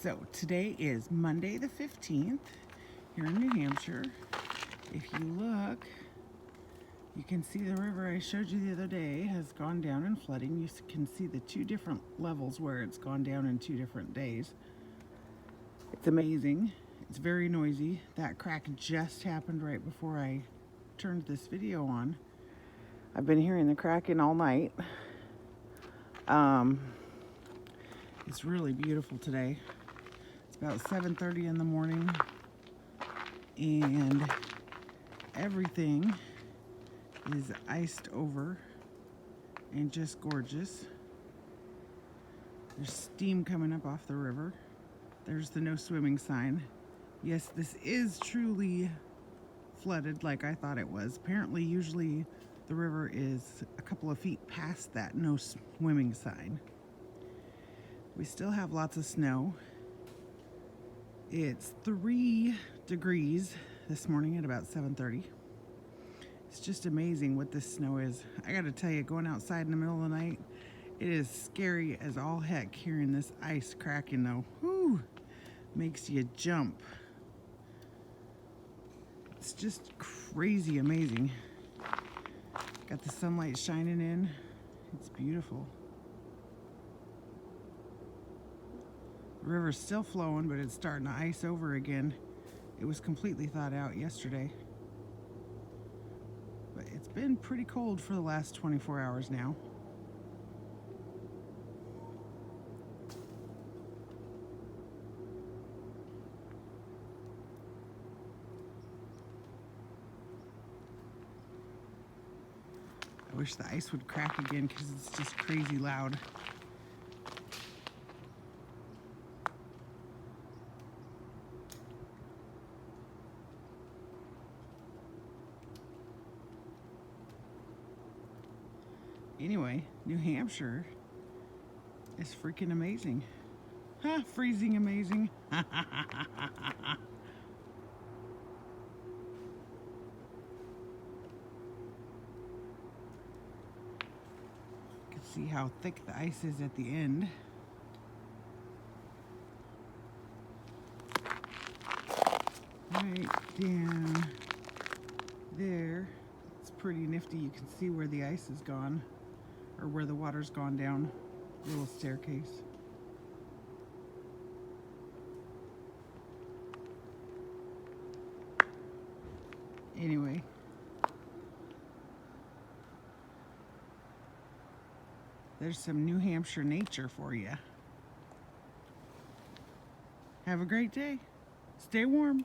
So today is Monday the 15th here in New Hampshire. If you look, you can see the river I showed you the other day has gone down in flooding. You can see the two different levels where it's gone down in 2 different days. It's amazing. It's very noisy. That crack just happened right before I turned this video on. I've been hearing the cracking all night. It's really beautiful today. It's about 7:30 in the morning and everything is iced over and just gorgeous. There's steam coming up off the river. There's the no swimming sign. Yes, this is truly flooded like I thought it was. Apparently, usually the river is a couple of feet past that no swimming sign. We still have lots of snow. It's 3 degrees this morning at about 7:30. It's just amazing what this snow is. I gotta tell you, going outside in the middle of the night, it is scary as all heck hearing this ice cracking though. Whew, makes you jump. It's just crazy amazing. Got the sunlight shining in. It's beautiful. The river's still flowing, but it's starting to ice over again. It was completely thawed out yesterday. But it's been pretty cold for the last 24 hours now. I wish the ice would crack again because it's just crazy loud. Anyway, New Hampshire is freaking amazing. Huh, freezing amazing. You can see how thick the ice is at the end. Right down there. It's pretty nifty. You can see where the ice is gone, or where the water's gone down. Little staircase. Anyway, there's some New Hampshire nature for you. Have a great day. Stay warm.